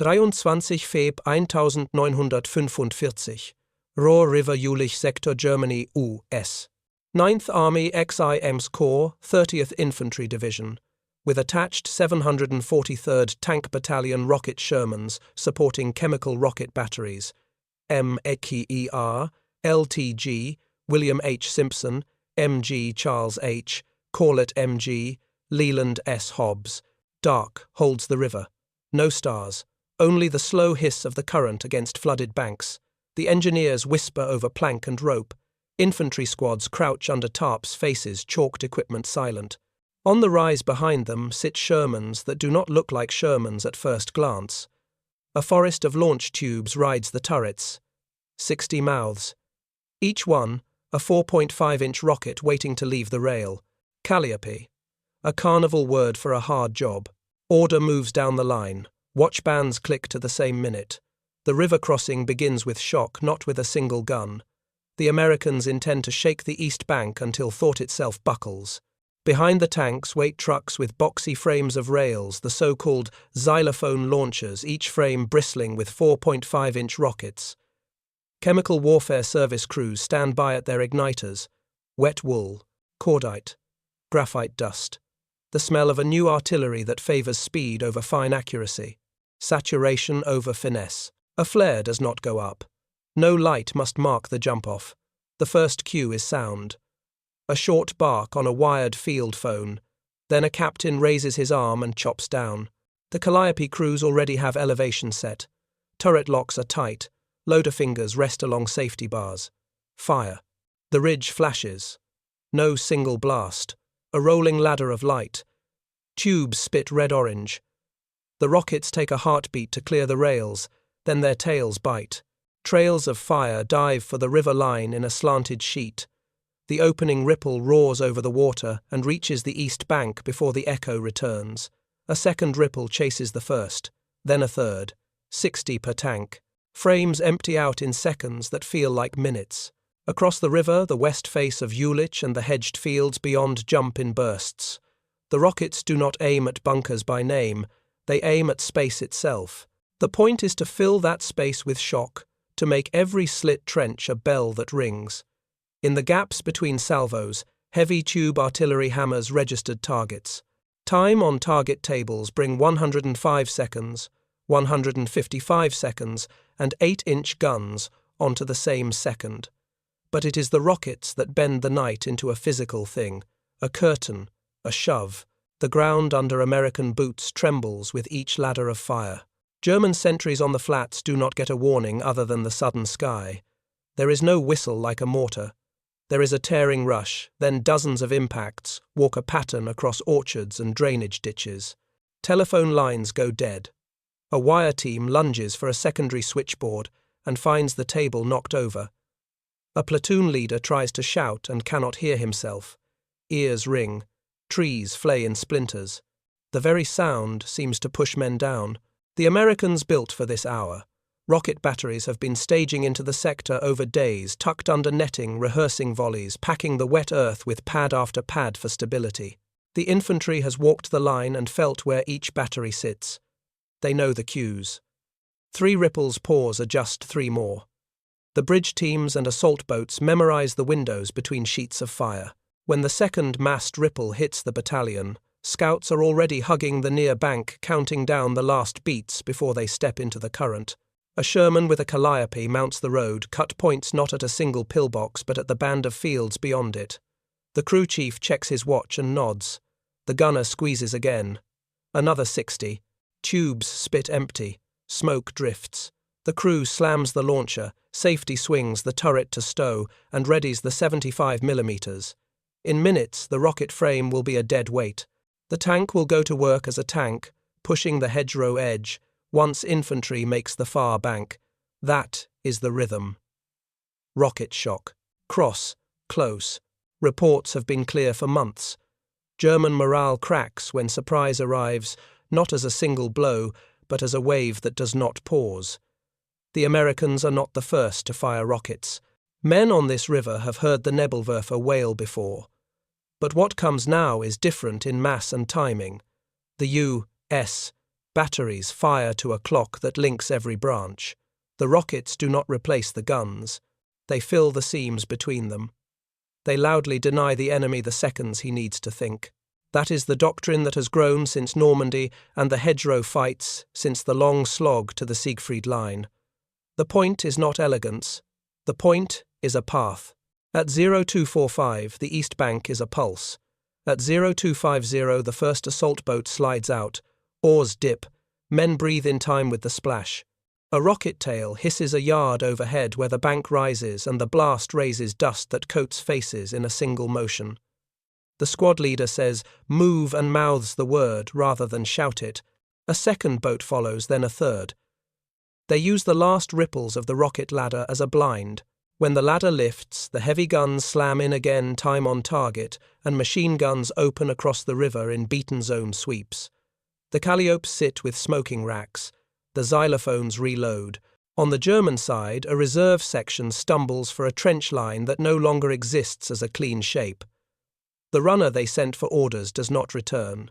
23 Feb 1945, Roer River Juelich Sector Germany US. 9th Army XIM's Corps, 30th Infantry Division, with attached 743rd Tank Battalion rocket Shermans supporting chemical rocket batteries, MEKER, LTG, William H. Simpson, MG Charles H., Corlett MG, Leland S. Hobbs. Dark holds the river. No stars, only the slow hiss of the current against flooded banks. The engineers whisper over plank and rope. Infantry squads crouch under tarps, faces chalked, equipment silent. On the rise behind them sit Shermans that do not look like Shermans at first glance. A forest of launch tubes rides the turrets. 60 mouths. Each one, a 4.5-inch rocket waiting to leave the rail. Calliope. A carnival word for a hard job. Order moves down the line. Watch bands click to the same minute. The river crossing begins with shock, not with a single gun. The Americans intend to shake the east bank until thought itself buckles. Behind the tanks wait trucks with boxy frames of rails, the so-called xylophone launchers, each frame bristling with 4.5-inch rockets. Chemical warfare service crews stand by at their igniters. Wet wool, cordite, graphite dust. The smell of a new artillery that favors speed over fine accuracy. Saturation over finesse. A flare does not go up. No light must mark the jump-off. The first cue is sound. A short bark on a wired field phone. Then a captain raises his arm and chops down. The Calliope crews already have elevation set. Turret locks are tight. Loader fingers rest along safety bars. Fire. The ridge flashes. No single blast. A rolling ladder of light. Tubes spit red-orange. The rockets take a heartbeat to clear the rails, then their tails bite. Trails of fire dive for the river line in a slanted sheet. The opening ripple roars over the water and reaches the east bank before the echo returns. A second ripple chases the first, then a third. 60 per tank. Frames empty out in seconds that feel like minutes. Across the river, the west face of Juelich and the hedged fields beyond jump in bursts. The rockets do not aim at bunkers by name, they aim at space itself. The point is to fill that space with shock, to make every slit trench a bell that rings. In the gaps between salvos, heavy tube artillery hammers registered targets. Time on target tables bring 105 seconds, 155 seconds, and 8-inch guns onto the same second. But it is the rockets that bend the night into a physical thing, a curtain, a shove. The ground under American boots trembles with each ladder of fire. German sentries on the flats do not get a warning other than the sudden sky. There is no whistle like a mortar. There is a tearing rush, then dozens of impacts walk a pattern across orchards and drainage ditches. Telephone lines go dead. A wire team lunges for a secondary switchboard and finds the table knocked over. A platoon leader tries to shout and cannot hear himself. Ears ring. Trees flay in splinters. The very sound seems to push men down. The Americans built for this hour. Rocket batteries have been staging into the sector over days, tucked under netting, rehearsing volleys, packing the wet earth with pad after pad for stability. The infantry has walked the line and felt where each battery sits. They know the cues. 3 ripples pause, adjust 3 more. The bridge teams and assault boats memorize the windows between sheets of fire. When the second massed ripple hits the battalion, scouts are already hugging the near bank, counting down the last beats before they step into the current. A Sherman with a Calliope mounts the road, cut points not at a single pillbox but at the band of fields beyond it. The crew chief checks his watch and nods. The gunner squeezes again. Another 60. Tubes spit empty. Smoke drifts. The crew slams the launcher, safety swings the turret to stow, and readies the 75mm. In minutes, the rocket frame will be a dead weight. The tank will go to work as a tank, pushing the hedgerow edge, once infantry makes the far bank. That is the rhythm. Rocket shock. Cross. Close. Reports have been clear for months. German morale cracks when surprise arrives, not as a single blow, but as a wave that does not pause. The Americans are not the first to fire rockets. Men on this river have heard the Nebelwerfer wail before. But what comes now is different in mass and timing. The U.S. Batteries fire to a clock that links every branch. The rockets do not replace the guns. They fill the seams between them. They loudly deny the enemy the seconds he needs to think. That is the doctrine that has grown since Normandy and the hedgerow fights, since the long slog to the Siegfried Line. The point is not elegance. The point is a path. At 0245, the east bank is a pulse. At 0250, the first assault boat slides out. Oars dip. Men breathe in time with the splash. A rocket tail hisses a yard overhead where the bank rises and the blast raises dust that coats faces in a single motion. The squad leader says, "Move," and mouths the word rather than shout it. A second boat follows, then a third. They use the last ripples of the rocket ladder as a blind. When the ladder lifts, the heavy guns slam in again, time on target, and machine guns open across the river in beaten zone sweeps. The Calliopes sit with smoking racks. The xylophones reload. On the German side, a reserve section stumbles for a trench line that no longer exists as a clean shape. The runner they sent for orders does not return.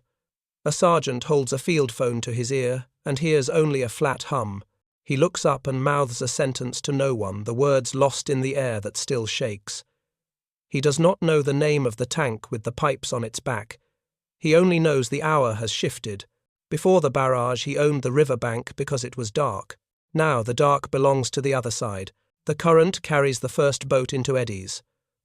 A sergeant holds a field phone to his ear and hears only a flat hum. He looks up and mouths a sentence to no one, the words lost in the air that still shakes. He does not know the name of the tank with the pipes on its back. He only knows the hour has shifted. Before the barrage, he owned the river bank because it was dark. Now the dark belongs to the other side. The current carries the first boat into eddies.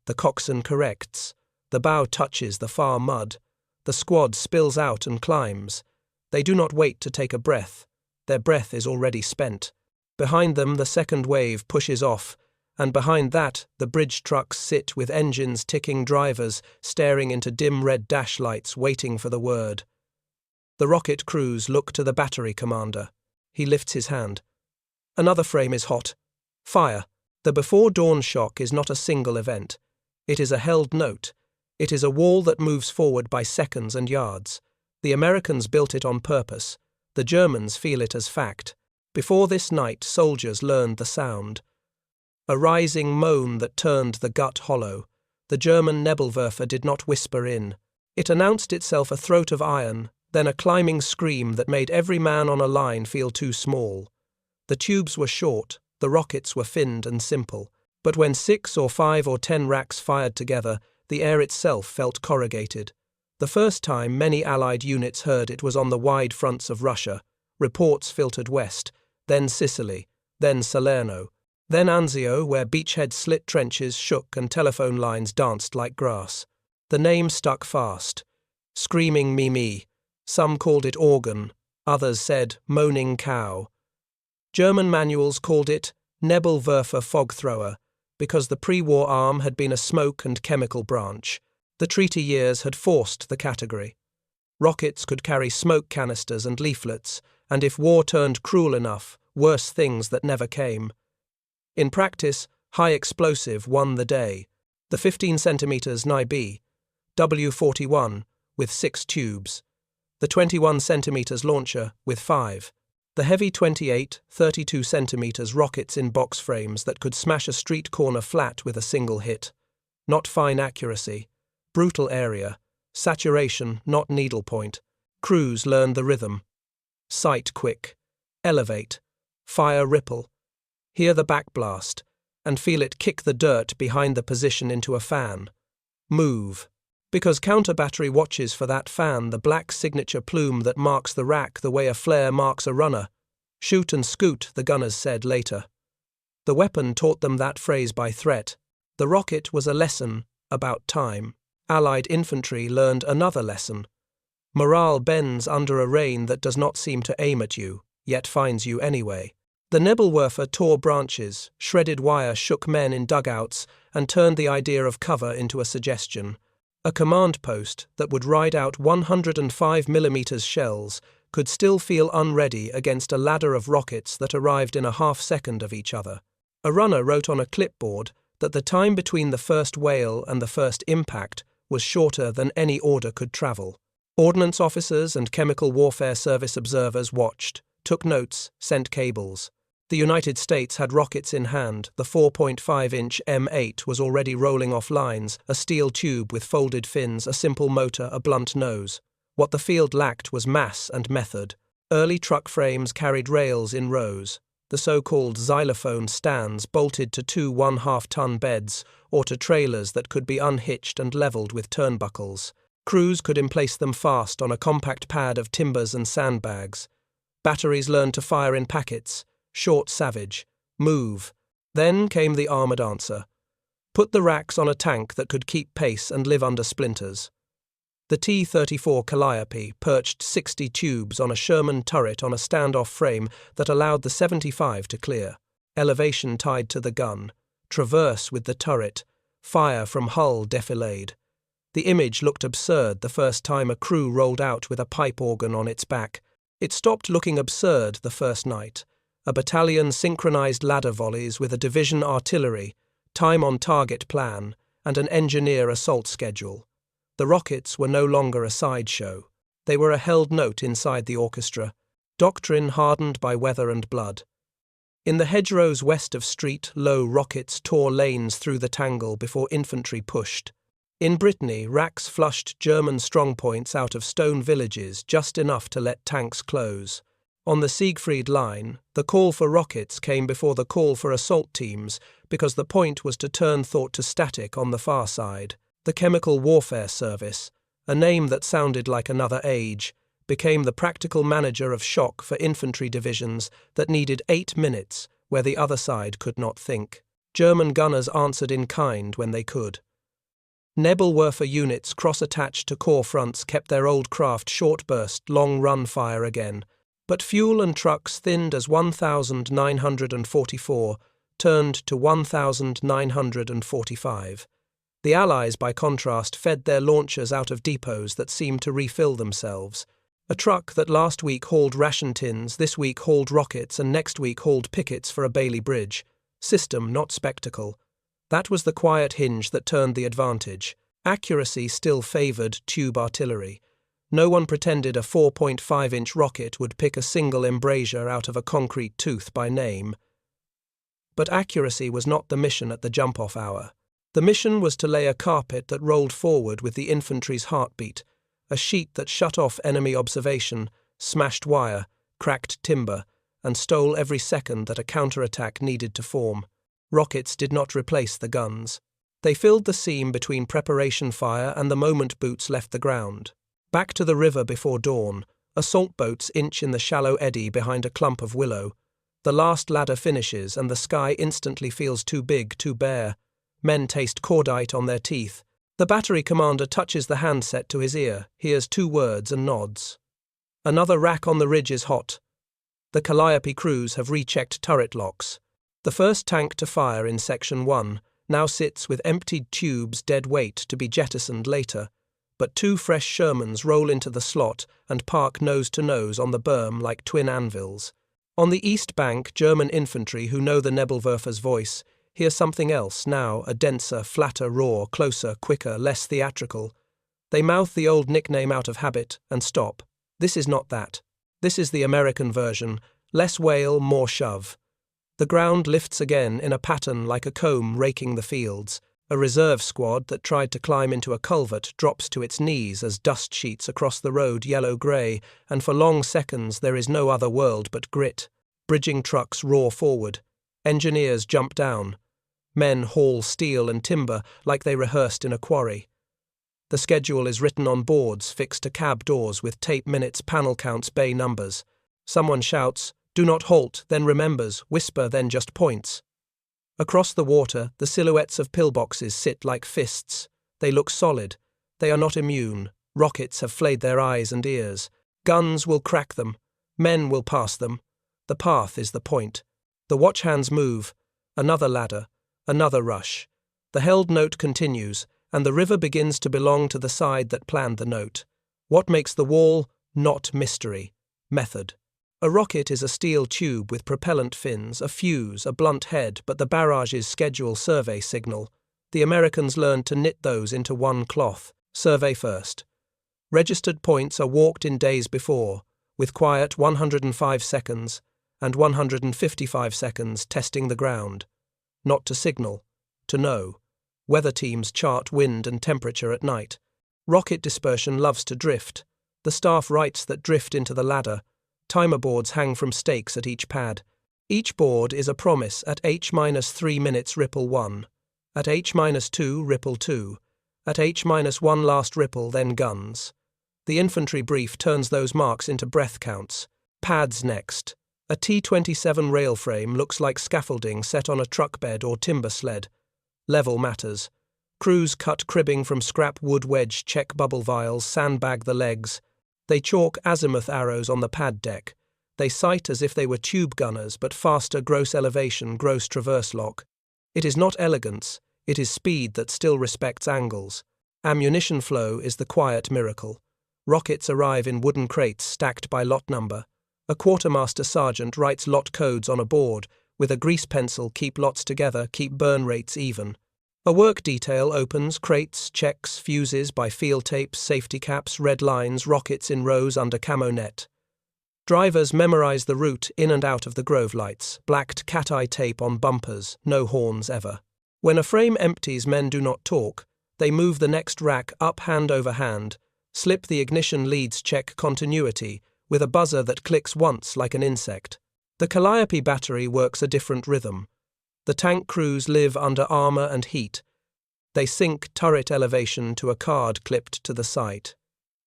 The coxswain corrects. The bow touches the far mud. The squad spills out and climbs. They do not wait to take a breath. Their breath is already spent. Behind them, the second wave pushes off, and behind that, the bridge trucks sit with engines ticking, drivers staring into dim red dash lights, waiting for the word. The rocket crews look to the battery commander. He lifts his hand. Another frame is hot. Fire. The before dawn shock is not a single event. It is a held note. It is a wall that moves forward by seconds and yards. The Americans built it on purpose. The Germans feel it as fact. Before this night, soldiers learned the sound. A rising moan that turned the gut hollow. The German Nebelwerfer did not whisper in. It announced itself a throat of iron, then a climbing scream that made every man on a line feel too small. The tubes were short, the rockets were finned and simple, but when 6 or 5 or 10 racks fired together, the air itself felt corrugated. The first time many Allied units heard it was on the wide fronts of Russia. Reports filtered west, then Sicily, then Salerno, then Anzio, where beachhead slit trenches shook and telephone lines danced like grass. The name stuck fast. Screaming Mimi. Some called it organ, others said moaning cow. German manuals called it Nebelwerfer fog thrower, because the pre-war arm had been a smoke and chemical branch. The treaty years had forced the category. Rockets could carry smoke canisters and leaflets, and if war turned cruel enough, worse things that never came. In practice, high explosive won the day. The 15 centimeters Nib, W41, with 6 tubes. The 21 centimeters launcher, with 5. The heavy 28, 32 centimeters rockets in box frames that could smash a street corner flat with a single hit. Not fine accuracy. Brutal area. Saturation, not needlepoint. Crews learned the rhythm. Sight quick. Elevate. Fire ripple. Hear the backblast, and feel it kick the dirt behind the position into a fan. Move. Because counter-battery watches for that fan, the black signature plume that marks the rack the way a flare marks a runner. Shoot and scoot, the gunners said later. The weapon taught them that phrase by threat. The rocket was a lesson about time. Allied infantry learned another lesson. Morale bends under a rain that does not seem to aim at you, yet finds you anyway. The Nebelwerfer tore branches, shredded wire shook men in dugouts, and turned the idea of cover into a suggestion. A command post that would ride out 105mm shells could still feel unready against a ladder of rockets that arrived in a half-second of each other. A runner wrote on a clipboard that the time between the first wail and the first impact was shorter than any order could travel. Ordnance officers and chemical warfare service observers watched, took notes, sent cables. The United States had rockets in hand. The 4.5-inch M8 was already rolling off lines, a steel tube with folded fins, a simple motor, a blunt nose. What the field lacked was mass and method. Early truck frames carried rails in rows, the so-called xylophone stands bolted to two 1/2-ton beds or to trailers that could be unhitched and levelled with turnbuckles. Crews could emplace them fast on a compact pad of timbers and sandbags. Batteries learned to fire in packets, short savage, move. Then came the armoured answer. Put the racks on a tank that could keep pace and live under splinters. The T34 Calliope perched 60 tubes on a Sherman turret on a standoff frame that allowed the 75 to clear. Elevation tied to the gun. Traverse with the turret. Fire from hull defilade. The image looked absurd the first time a crew rolled out with a pipe organ on its back. It stopped looking absurd the first night. A battalion synchronized ladder volleys with a division artillery, time-on-target plan, and an engineer assault schedule. The rockets were no longer a sideshow. They were a held note inside the orchestra, doctrine hardened by weather and blood. In the hedgerows west of Street, low rockets tore lanes through the tangle before infantry pushed. In Brittany, racks flushed German strongpoints out of stone villages just enough to let tanks close. On the Siegfried Line, the call for rockets came before the call for assault teams because the point was to turn thought to static on the far side. The Chemical Warfare Service, a name that sounded like another age, became the practical manager of shock for infantry divisions that needed 8 minutes where the other side could not think. German gunners answered in kind when they could. Nebelwerfer units cross-attached to corps fronts kept their old craft short-burst, long-run fire again, but fuel and trucks thinned as 1,944 turned to 1,945. The Allies, by contrast, fed their launchers out of depots that seemed to refill themselves. A truck that last week hauled ration tins, this week hauled rockets, and next week hauled pickets for a Bailey Bridge. System, not spectacle. That was the quiet hinge that turned the advantage. Accuracy still favoured tube artillery. No one pretended a 4.5-inch rocket would pick a single embrasure out of a concrete tooth by name. But accuracy was not the mission at the jump-off hour. The mission was to lay a carpet that rolled forward with the infantry's heartbeat, a sheet that shut off enemy observation, smashed wire, cracked timber, and stole every second that a counterattack needed to form. Rockets did not replace the guns. They filled the seam between preparation fire and the moment boots left the ground. Back to the river before dawn, assault boats inch in the shallow eddy behind a clump of willow. The last ladder finishes and the sky instantly feels too big, too bare. Men taste cordite on their teeth. The battery commander touches the handset to his ear, hears 2 words and nods. Another rack on the ridge is hot. The Calliope crews have rechecked turret locks. The first tank to fire in Section 1 now sits with emptied tubes dead weight to be jettisoned later, but 2 fresh Shermans roll into the slot and park nose to nose on the berm like twin anvils. On the east bank, German infantry who know the Nebelwerfer's voice hear something else now, a denser, flatter roar, closer, quicker, less theatrical. They mouth the old nickname out of habit and stop. This is not that. This is the American version, less wail, more shove. The ground lifts again in a pattern like a comb raking the fields. A reserve squad that tried to climb into a culvert drops to its knees as dust sheets across the road yellow-grey, and for long seconds there is no other world but grit. Bridging trucks roar forward. Engineers jump down. Men haul steel and timber like they rehearsed in a quarry. The schedule is written on boards fixed to cab doors with tape minutes, panel counts, bay numbers. Someone shouts, "Do not halt," then remembers, whisper, then just points. Across the water, the silhouettes of pillboxes sit like fists. They look solid. They are not immune. Rockets have flayed their eyes and ears. Guns will crack them. Men will pass them. The path is the point. The watchhands move. Another ladder. Another rush. The held note continues, and the river begins to belong to the side that planned the note. What makes the wall? Not mystery. Method. A rocket is a steel tube with propellant fins, a fuse, a blunt head, but the barrages schedule survey signal. The Americans learned to knit those into one cloth. Survey first. Registered points are walked in days before, with quiet 105 seconds and 155 seconds testing the ground. Not to signal, to know. Weather teams chart wind and temperature at night. Rocket dispersion loves to drift. The staff writes that drift into the ladder. Timer boards hang from stakes at each pad. Each board is a promise at H-3 minutes ripple 1, at H-2 ripple 2, at H-1 last ripple, then guns. The infantry brief turns those marks into breath counts. Pads next. A T-27 rail frame looks like scaffolding set on a truck bed or timber sled. Level matters. Crews cut cribbing from scrap wood wedge check bubble vials, sandbag the legs. They chalk azimuth arrows on the pad deck. They sight as if they were tube gunners, but faster gross elevation, gross traverse lock. It is not elegance, it is speed that still respects angles. Ammunition flow is the quiet miracle. Rockets arrive in wooden crates stacked by lot number. A quartermaster sergeant writes lot codes on a board. With a grease pencil, keep lots together, keep burn rates even. A work detail opens crates, checks, fuses by field tapes, safety caps, red lines, rockets in rows under camo net. Drivers memorize the route in and out of the grove lights, blacked cat-eye tape on bumpers, no horns ever. When a frame empties, men do not talk. They move the next rack up hand over hand, slip the ignition leads, check continuity, with a buzzer that clicks once like an insect. The Calliope battery works a different rhythm. The tank crews live under armor and heat. They sync turret elevation to a card clipped to the sight.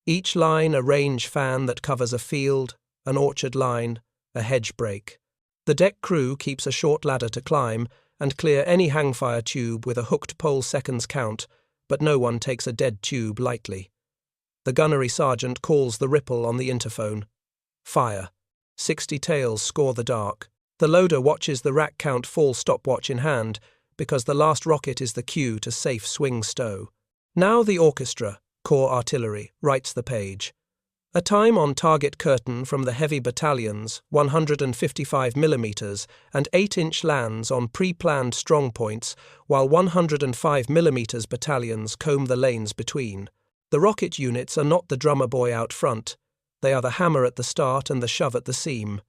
Each line a range fan that covers a field, an orchard line, a hedge break. The deck crew keeps a short ladder to climb and clear any hangfire tube with a hooked pole seconds count, but no one takes a dead tube lightly. The gunnery sergeant calls the ripple on the interphone. Fire. 60 tails score the dark. The loader watches the rack count fall, stopwatch in hand, because the last rocket is the cue to safe swing stow. Now the orchestra, corps artillery, writes the page. A time on target curtain from the heavy battalions, 155 mm and 8-inch lands on pre-planned strong points, while 105 mm battalions comb the lanes between. The rocket units are not the drummer boy out front. They are the hammer at the start and the shove at the seam.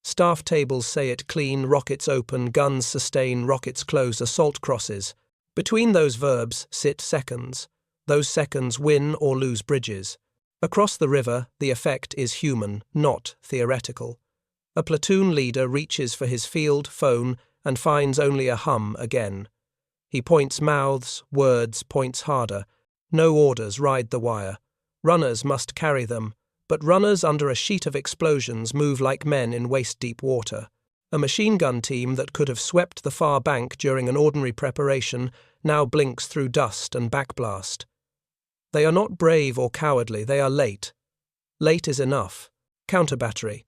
Staff tables say it clean, rockets open, guns sustain, rockets close, assault crosses. Between those verbs sit seconds. Those seconds win or lose bridges. Across the river, the effect is human, not theoretical. A platoon leader reaches for his field phone and finds only a hum again. He points mouths, words, points harder. No orders ride the wire. Runners must carry them. But runners under a sheet of explosions move like men in waist-deep water. A machine gun team that could have swept the far bank during an ordinary preparation now blinks through dust and backblast. They are not brave or cowardly, they are late. Late is enough. Counter-battery.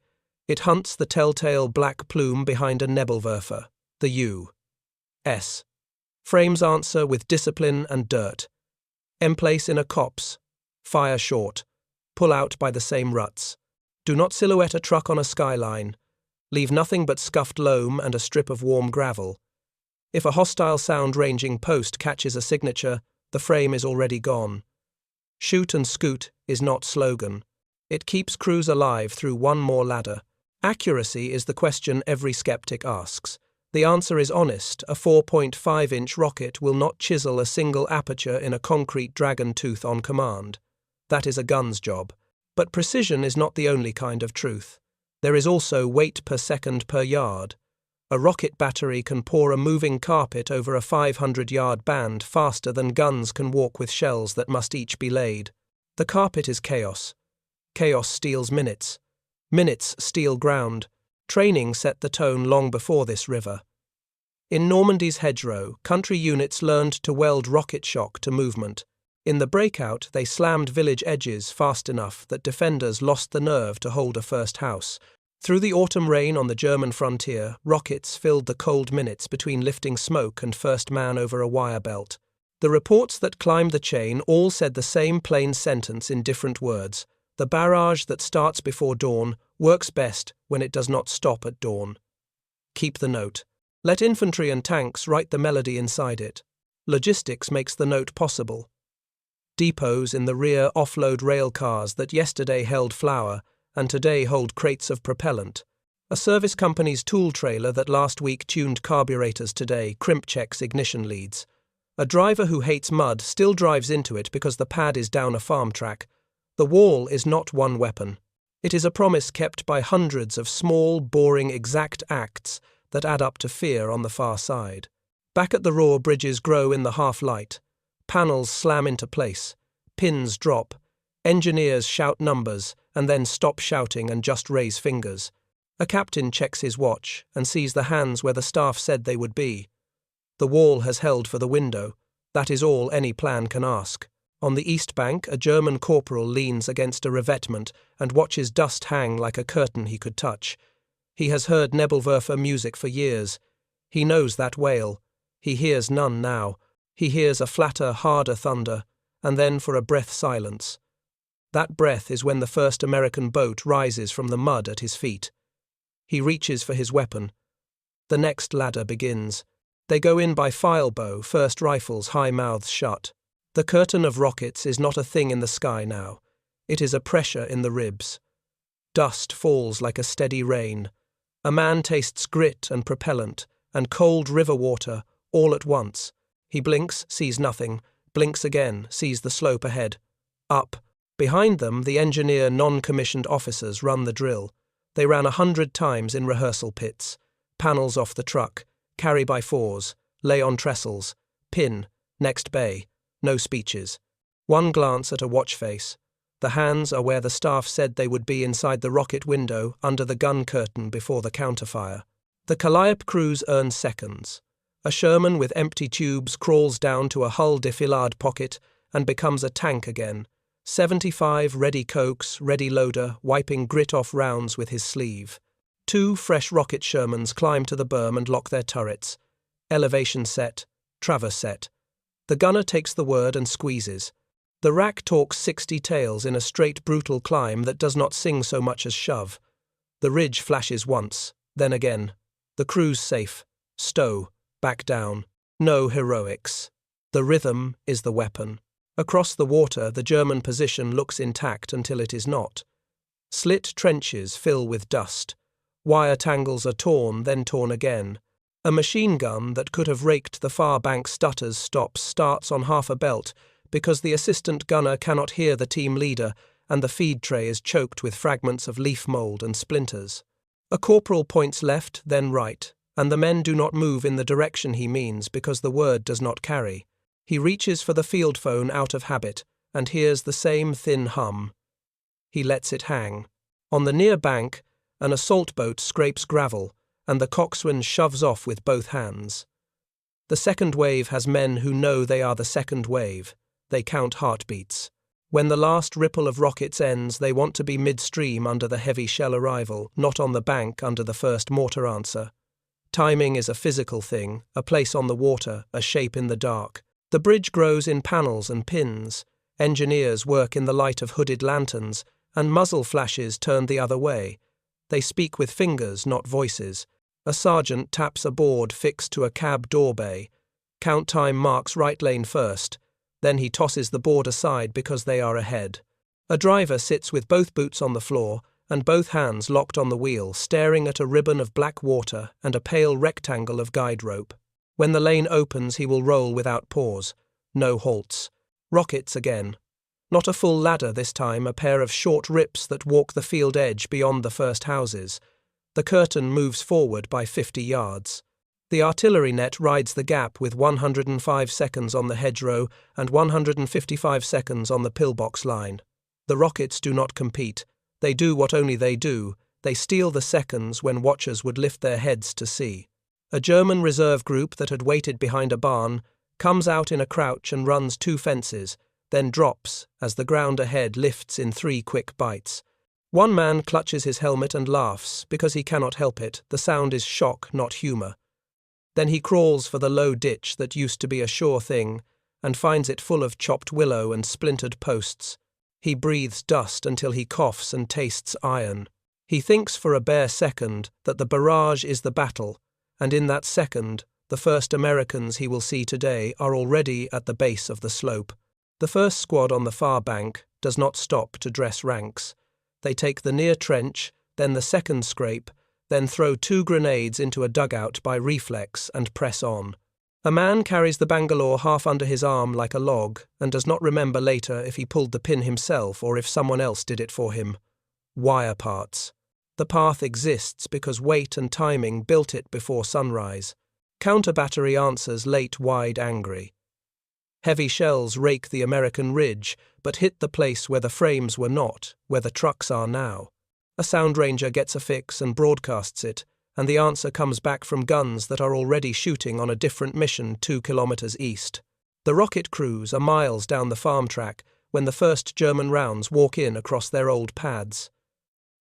It hunts the telltale black plume behind a Nebelwerfer, the U.S. Frames answer with discipline and dirt. Emplace in a copse. Fire short. Pull out by the same ruts. Do not silhouette a truck on a skyline. Leave nothing but scuffed loam and a strip of warm gravel. If a hostile sound-ranging post catches a signature, the frame is already gone. Shoot and scoot is not slogan. It keeps crews alive through one more ladder. Accuracy is the question every skeptic asks. The answer is honest. A 4.5-inch rocket will not chisel a single aperture in a concrete dragon tooth on command. That is a gun's job. But precision is not the only kind of truth. There is also weight per second per yard. A rocket battery can pour a moving carpet over a 500-yard band faster than guns can walk with shells that must each be laid. The carpet is chaos. Chaos steals minutes. Minutes steal ground. Training set the tone long before this river. In Normandy's hedgerow, country units learned to weld rocket shock to movement. In the breakout, they slammed village edges fast enough that defenders lost the nerve to hold a first house. Through the autumn rain on the German frontier, rockets filled the cold minutes between lifting smoke and first man over a wire belt. The reports that climbed the chain all said the same plain sentence in different words. The barrage that starts before dawn works best when it does not stop at dawn. Keep the note. Let infantry and tanks write the melody inside it. Logistics makes the note possible. Depots in the rear offload rail cars that yesterday held flour and today hold crates of propellant. A service company's tool trailer that last week tuned carburetors today crimp checks ignition leads. A driver who hates mud still drives into it because the pad is down a farm track. The wall is not one weapon. It is a promise kept by hundreds of small, boring, exact acts that add up to fear on the far side. Back at the Roer, bridges grow in the half-light. Panels slam into place. Pins drop. Engineers shout numbers and then stop shouting and just raise fingers. A captain checks his watch and sees the hands where the staff said they would be. The wall has held for the window. That is all any plan can ask. On the east bank, a German corporal leans against a revetment and watches dust hang like a curtain he could touch. He has heard Nebelwerfer music for years. He knows that wail. He hears none now. He hears a flatter, harder thunder, and then for a breath silence. That breath is when the first American boat rises from the mud at his feet. He reaches for his weapon. The next ladder begins. They go in by file bow, first rifles, high mouths shut. The curtain of rockets is not a thing in the sky now. It is a pressure in the ribs. Dust falls like a steady rain. A man tastes grit and propellant and cold river water all at once. He blinks, sees nothing, blinks again, sees the slope ahead. Up. Behind them, the engineer non-commissioned officers run the drill. They ran 100 times in rehearsal pits. Panels off the truck. Carry by fours, lay on trestles, pin, next bay, no speeches. One glance at a watch face. The hands are where the staff said they would be inside the rocket window under the gun curtain before the counterfire. The Calliope crews earn seconds. A Sherman with empty tubes crawls down to a hull defilade pocket and becomes a tank again. 75 ready cokes, ready loader, wiping grit off rounds with his sleeve. 2 fresh rocket Shermans climb to the berm and lock their turrets. Elevation set, traverse set. The gunner takes the word and squeezes. The rack talks 60 tails in a straight brutal climb that does not sing so much as shove. The ridge flashes once, then again. The crew's safe. Stow, back down. No heroics. The rhythm is the weapon. Across the water, the German position looks intact until it is not. Slit trenches fill with dust. Wire tangles are torn, then torn again. A machine gun that could have raked the far bank stutters, stops, starts on half a belt because the assistant gunner cannot hear the team leader and the feed tray is choked with fragments of leaf mould and splinters. A corporal points left, then right, and the men do not move in the direction he means because the word does not carry. He reaches for the field phone out of habit and hears the same thin hum. He lets it hang. On the near bank, an assault boat scrapes gravel, and the coxswain shoves off with both hands. The second wave has men who know they are the second wave. They count heartbeats. When the last ripple of rockets ends, they want to be midstream under the heavy shell arrival, not on the bank under the first mortar answer. Timing is a physical thing, a place on the water, a shape in the dark. The bridge grows in panels and pins. Engineers work in the light of hooded lanterns, and muzzle flashes turn the other way. They speak with fingers, not voices. A sergeant taps a board fixed to a cab door bay. Count time marks right lane first. Then he tosses the board aside because they are ahead. A driver sits with both boots on the floor and both hands locked on the wheel, staring at a ribbon of black water and a pale rectangle of guide rope. When the lane opens, he will roll without pause. No halts. Rockets again. Not a full ladder this time, a pair of short rips that walk the field edge beyond the first houses. The curtain moves forward by 50 yards. The artillery net rides the gap with 105 seconds on the hedgerow and 155 seconds on the pillbox line. The rockets do not compete. They do what only they do. They steal the seconds when watchers would lift their heads to see. A German reserve group that had waited behind a barn comes out in a crouch and runs 2 fences, then drops as the ground ahead lifts in 3 quick bites. One man clutches his helmet and laughs because he cannot help it. The sound is shock, not humour. Then he crawls for the low ditch that used to be a sure thing and finds it full of chopped willow and splintered posts. He breathes dust until he coughs and tastes iron. He thinks for a bare second that the barrage is the battle, and in that second, the first Americans he will see today are already at the base of the slope. The first squad on the far bank does not stop to dress ranks. They take the near trench, then the second scrape, then throw 2 grenades into a dugout by reflex and press on. A man carries the Bangalore half under his arm like a log and does not remember later if he pulled the pin himself or if someone else did it for him. wire parts. The path exists because weight and timing built it before sunrise. Counter-battery answers late, wide, angry. Heavy shells rake the American ridge, but hit the place where the frames were not, where the trucks are now. A sound ranger gets a fix and broadcasts it, and the answer comes back from guns that are already shooting on a different mission 2 kilometers east. The rocket crews are miles down the farm track when the first German rounds walk in across their old pads.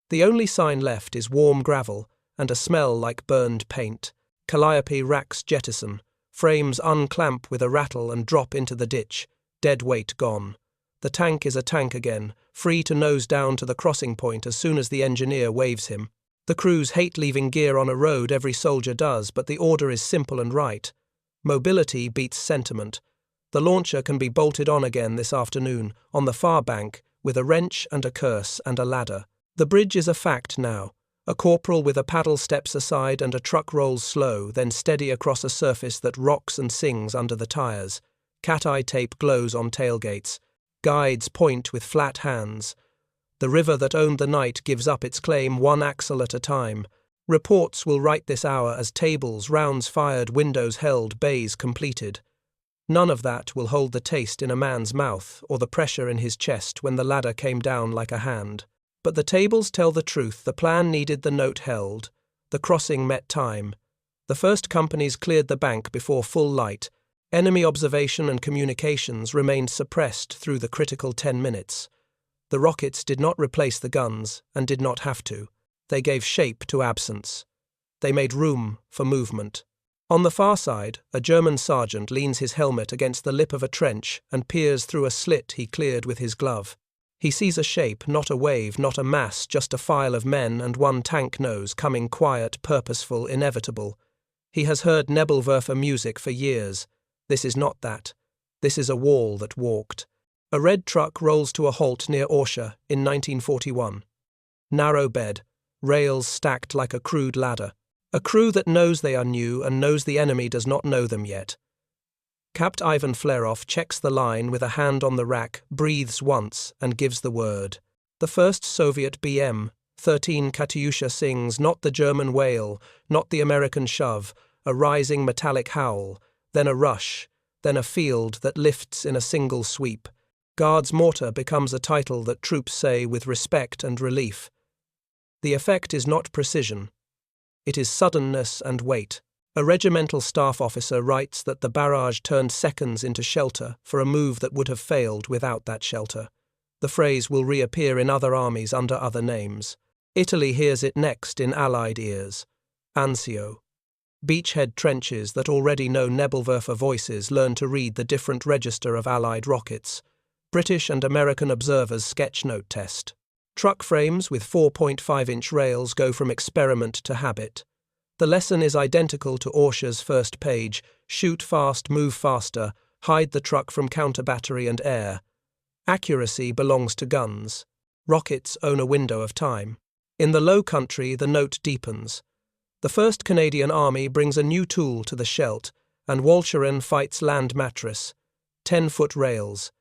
The only sign left is warm gravel and a smell like burned paint. Calliope racks jettison. Frames unclamp with a rattle and drop into the ditch, dead weight gone. The tank is a tank again, free to nose down to the crossing point as soon as the engineer waves him. The crews hate leaving gear on a road, every soldier does, but the order is simple and right. Mobility beats sentiment. The launcher can be bolted on again this afternoon, on the far bank, with a wrench and a curse and a ladder. The bridge is a fact now. A corporal with a paddle steps aside and a truck rolls slow, then steady across a surface that rocks and sings under the tires. Cat-eye tape glows on tailgates. Guides point with flat hands. The river that owned the night gives up its claim one axle at a time. Reports will write this hour as tables, rounds fired, windows held, bays completed. None of that will hold the taste in a man's mouth or the pressure in his chest when the ladder came down like a hand. But the tables tell the truth. The plan needed, the note held. The crossing met time. The first companies cleared the bank before full light. Enemy observation and communications remained suppressed through the critical 10 minutes. The rockets did not replace the guns and did not have to. They gave shape to absence. They made room for movement. On the far side, a German sergeant leans his helmet against the lip of a trench and peers through a slit he cleared with his glove. He sees a shape, not a wave, not a mass, just a file of men and one tank nose coming, quiet, purposeful, inevitable. He has heard Nebelwerfer music for years. This is not that. This is a wall that walked. A red truck rolls to a halt near Orsha in 1941. Narrow bed, rails stacked like a crude ladder. A crew that knows they are new and knows the enemy does not know them yet. Capt. Ivan Flerov checks the line with a hand on the rack, breathes once, and gives the word. The first Soviet BM-13 Katyusha sings not the German wail, not the American shove, a rising metallic howl, then a rush, then a field that lifts in a single sweep. Guard's mortar becomes a title that troops say with respect and relief. The effect is not precision. It is suddenness and weight. A regimental staff officer writes that the barrage turned seconds into shelter for a move that would have failed without that shelter. The phrase will reappear in other armies under other names. Italy hears it next in Allied ears. Anzio. Beachhead trenches that already know Nebelwerfer voices learn to read the different register of Allied rockets. British and American observers sketch note test. Truck frames with 4.5-inch rails go from experiment to habit. The lesson is identical to Orsha's first page: shoot fast, move faster, hide the truck from counter-battery and air. Accuracy belongs to guns. Rockets own a window of time. In the low country, the note deepens. The 1st Canadian Army brings a new tool to the Scheldt, and Walcheren fights Land Mattress. 10-foot rails.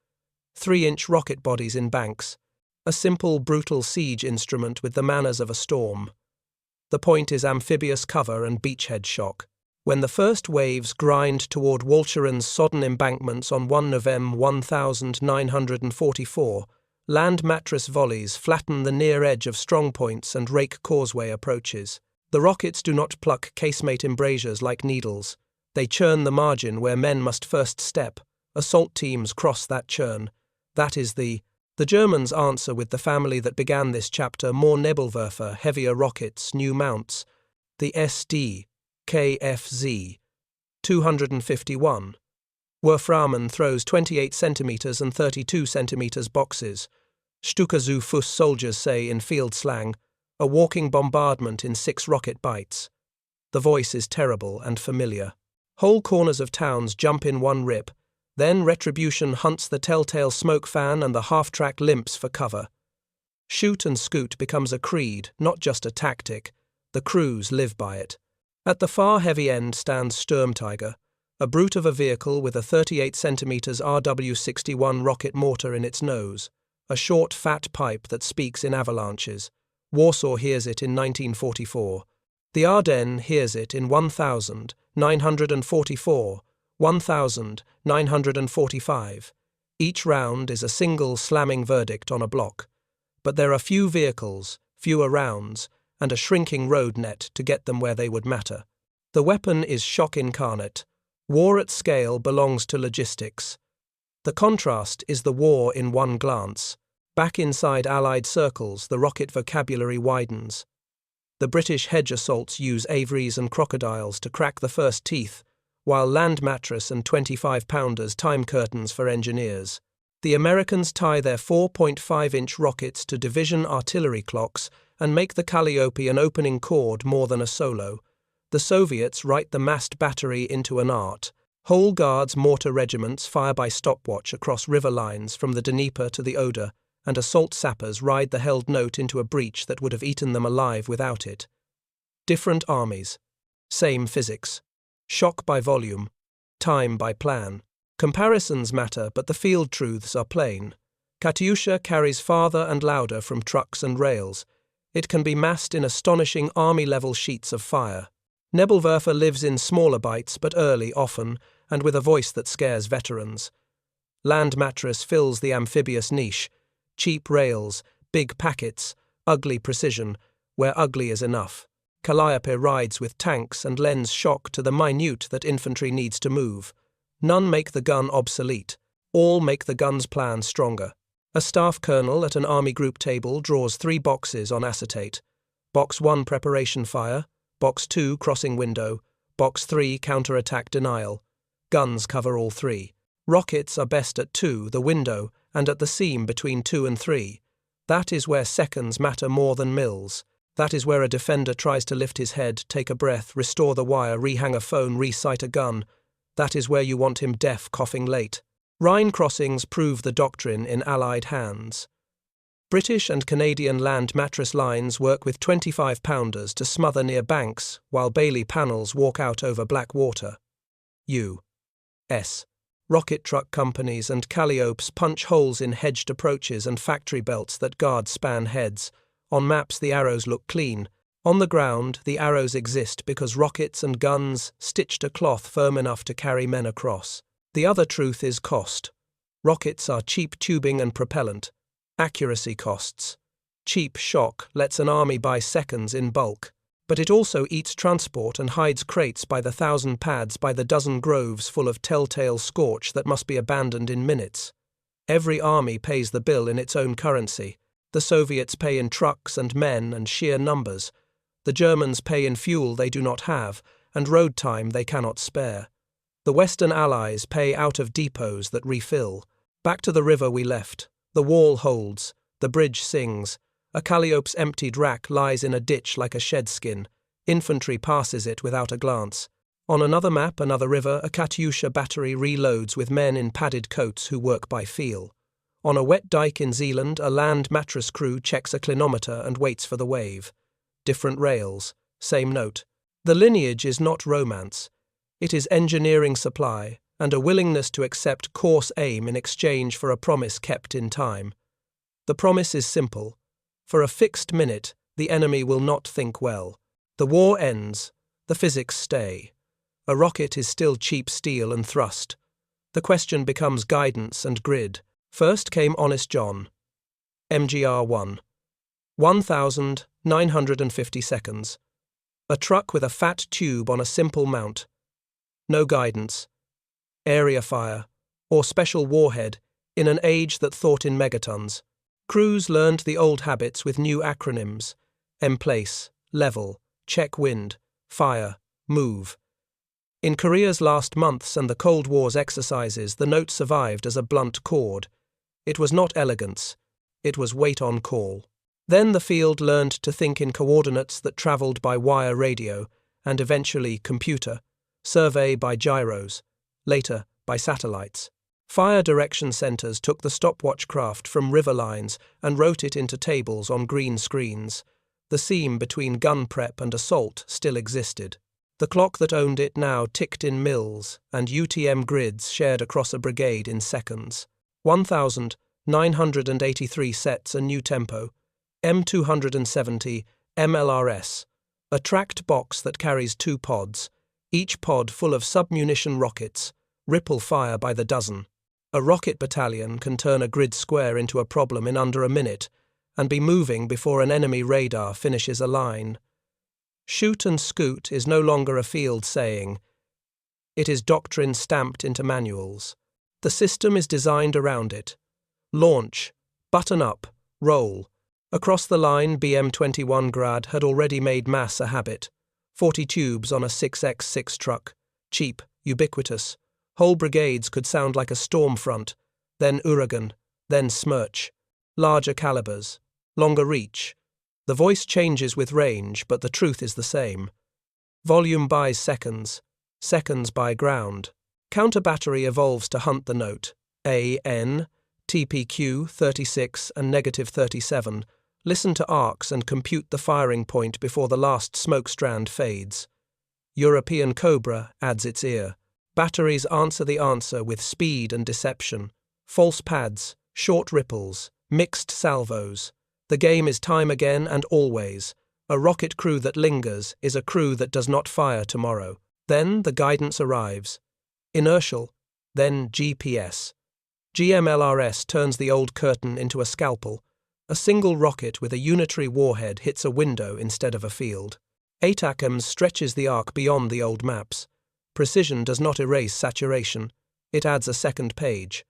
3-inch rocket bodies in banks. A simple, brutal siege instrument with the manners of a storm. The point is amphibious cover and beachhead shock. When the first waves grind toward Walcheren's sodden embankments on 1 November 1944, Land Mattress volleys flatten the near edge of strongpoints and rake causeway approaches. The rockets do not pluck casemate embrasures like needles. They churn the margin where men must first step. Assault teams cross that churn. That is the Germans answer with the family that began this chapter: more Nebelwerfer, heavier rockets, new mounts. The SD, KFZ, 251. Wolframen throws 28 centimeters and 32 centimeters boxes. Stücke zu Fuß soldiers say in field slang, a walking bombardment in 6 rocket bites. The voice is terrible and familiar. Whole corners of towns jump in one rip. Then retribution hunts the telltale smoke fan and the half-track limps for cover. Shoot and scoot becomes a creed, not just a tactic. The crews live by it. At the far heavy end stands Sturmtiger, a brute of a vehicle with a 38 centimeters RW61 rocket mortar in its nose, a short fat pipe that speaks in avalanches. Warsaw hears it in 1944. The Ardennes hears it in 1944, 1945. Each round is a single slamming verdict on a block. But there are few vehicles, fewer rounds, and a shrinking road net to get them where they would matter. The weapon is shock incarnate. War at scale belongs to logistics. The contrast is the war in one glance. Back inside Allied circles, the rocket vocabulary widens. The British hedge assaults use Averys and crocodiles to crack the first teeth, while Land Mattress and 25-pounders time curtains for engineers. The Americans tie their 4.5-inch rockets to division artillery clocks and make the Calliope an opening chord more than a solo. The Soviets write the massed battery into an art. Whole Guards mortar regiments fire by stopwatch across river lines from the Dnieper to the Oder, and assault sappers ride the held note into a breach that would have eaten them alive without it. Different armies. Same physics. Shock by volume. Time by plan. Comparisons matter, but the field truths are plain. Katyusha carries farther and louder from trucks and rails. It can be massed in astonishing army-level sheets of fire. Nebelwerfer lives in smaller bites, but early, often, and with a voice that scares veterans. Land Mattress fills the amphibious niche. Cheap rails, big packets, ugly precision, where ugly is enough. Calliope rides with tanks and lends shock to the minute that infantry needs to move. None make the gun obsolete. All make the gun's plan stronger. A staff colonel at an army group table draws 3 boxes on acetate. Box 1 preparation fire, Box 2 crossing window, Box 3 counter-attack denial. Guns cover all 3. Rockets are best at 2, the window, and at the seam between 2 and 3. That is where seconds matter more than mils. That is where a defender tries to lift his head, take a breath, restore the wire, rehang a phone, re-sight a gun. That is where you want him deaf, coughing late. Rhine crossings prove the doctrine in Allied hands. British and Canadian Land Mattress lines work with 25-pounders to smother near banks, while Bailey panels walk out over black water. U.S. rocket truck companies and Calliopes punch holes in hedged approaches and factory belts that guard span heads. On maps the arrows look clean. On the ground, the arrows exist because rockets and guns stitched a cloth firm enough to carry men across. The other truth is cost. Rockets are cheap tubing and propellant. Accuracy costs. Cheap shock lets an army buy seconds in bulk. But it also eats transport and hides crates by the 1,000 pads, by the dozen groves full of telltale scorch that must be abandoned in minutes. Every army pays the bill in its own currency. The Soviets pay in trucks and men and sheer numbers. The Germans pay in fuel they do not have, and road time they cannot spare. The Western Allies pay out of depots that refill. Back to the river we left. The wall holds. The bridge sings. A Calliope's emptied rack lies in a ditch like a shed skin. Infantry passes it without a glance. On another map, another river, a Katyusha battery reloads with men in padded coats who work by feel. On a wet dike in Zealand, a Land Mattress crew checks a clinometer and waits for the wave. Different rails, same note. The lineage is not romance. It is engineering supply and a willingness to accept coarse aim in exchange for a promise kept in time. The promise is simple. For a fixed minute, the enemy will not think well. The war ends. The physics stay. A rocket is still cheap steel and thrust. The question becomes guidance and grid. First came Honest John. MGR 1. 1,950 seconds. A truck with a fat tube on a simple mount. No guidance. Area fire, or special warhead, in an age that thought in megatons. Crews learned the old habits with new acronyms. Emplace, level, check wind, fire, move. In Korea's last months and the Cold War's exercises, the note survived as a blunt chord. It was not elegance. It was wait on call. Then the field learned to think in coordinates that travelled by wire radio, and eventually computer, survey by gyros, later by satellites. Fire direction centres took the stopwatch craft from river lines and wrote it into tables on green screens. The seam between gun prep and assault still existed. The clock that owned it now ticked in mils, and UTM grids shared across a brigade in seconds. 1,983 sets a new tempo. M270 MLRS, a tracked box that carries 2 pods, each pod full of submunition rockets, ripple fire by the dozen. A rocket battalion can turn a grid square into a problem in under a minute and be moving before an enemy radar finishes a line. Shoot and scoot is no longer a field saying. It is doctrine stamped into manuals. The system is designed around it. Launch, button up, roll. Across the line, BM-21 Grad had already made mass a habit. 40 tubes on a 6x6 truck. Cheap, ubiquitous. Whole brigades could sound like a storm front, then Uragan, then Smirch. Larger calibers, longer reach. The voice changes with range, but the truth is the same. Volume buys seconds, seconds buy ground. Counter-battery evolves to hunt the note. AN, TPQ 36 and -37 listen to arcs and compute the firing point before the last smoke strand fades. European Cobra adds its ear. Batteries answer the answer with speed and deception. False pads, short ripples, mixed salvos. The game is time again and always. A rocket crew that lingers is a crew that does not fire tomorrow. Then the guidance arrives. Inertial, then GPS. GMLRS turns the old curtain into a scalpel. A single rocket with a unitary warhead hits a window instead of a field. ATACMS stretches the arc beyond the old maps. Precision does not erase saturation. It adds a second page.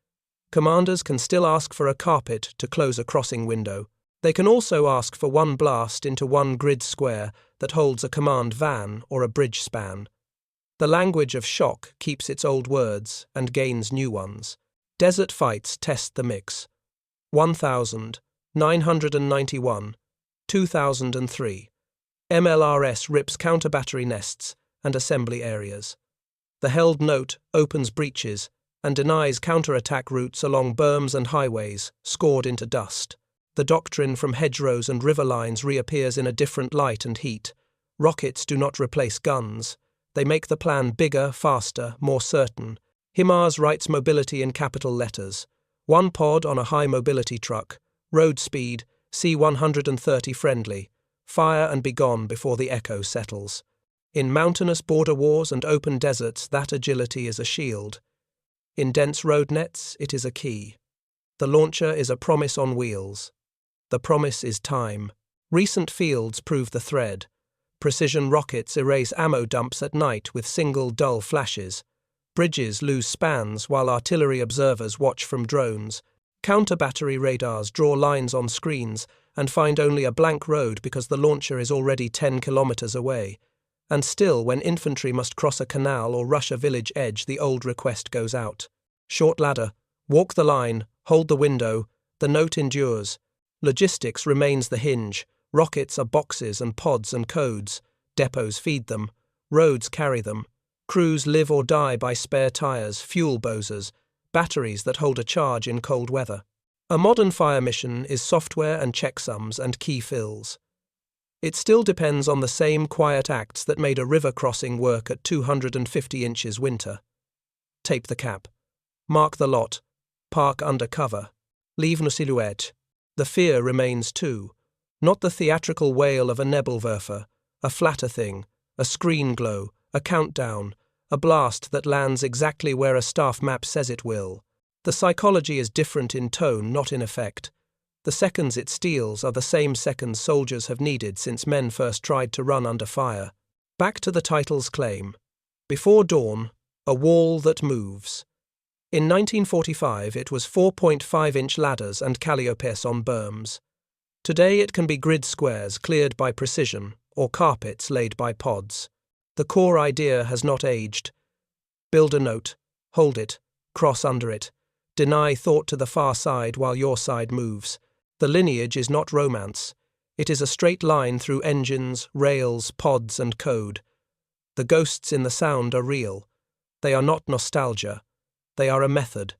Commanders can still ask for a carpet to close a crossing window. They can also ask for one blast into one grid square that holds a command van or a bridge span. The language of shock keeps its old words and gains new ones. Desert fights test the mix. 1000, 991, 2003. MLRS rips counter-battery nests and assembly areas. The held note opens breaches and denies counter-attack routes along berms and highways, scored into dust. The doctrine from hedgerows and river lines reappears in a different light and heat. Rockets do not replace guns. They make the plan bigger, faster, more certain. HIMARS writes mobility in capital letters. One pod on a high-mobility truck. Road speed, C-130 friendly. Fire and be gone before the echo settles. In mountainous border wars and open deserts, that agility is a shield. In dense road nets, it is a key. The launcher is a promise on wheels. The promise is time. Recent fields prove the thread. Precision rockets erase ammo dumps at night with single dull flashes. Bridges lose spans while artillery observers watch from drones. Counter-battery radars draw lines on screens and find only a blank road because the launcher is already 10 kilometers away. And still, when infantry must cross a canal or rush a village edge, the old request goes out. Short ladder, walk the line, hold the window, the note endures. Logistics remains the hinge. Rockets are boxes and pods and codes. Depots feed them. Roads carry them. Crews live or die by spare tires, fuel bozers, batteries that hold a charge in cold weather. A modern fire mission is software and checksums and key fills. It still depends on the same quiet acts that made a river crossing work at 250 inches winter. Tape the cap. Mark the lot. Park under cover. Leave no silhouette. The fear remains too. Not the theatrical wail of a Nebelwerfer, a flatter thing, a screen glow, a countdown, a blast that lands exactly where a staff map says it will. The psychology is different in tone, not in effect. The seconds it steals are the same seconds soldiers have needed since men first tried to run under fire. Back to the title's claim. Before dawn, a wall that moves. In 1945 it was 4.5-inch ladders and Calliopes on berms. Today it can be grid squares cleared by precision or carpets laid by pods. The core idea has not aged. Build a note, hold it, cross under it, deny thought to the far side while your side moves. The lineage is not romance. It is a straight line through engines, rails, pods and code. The ghosts in the sound are real. They are not nostalgia. They are a method.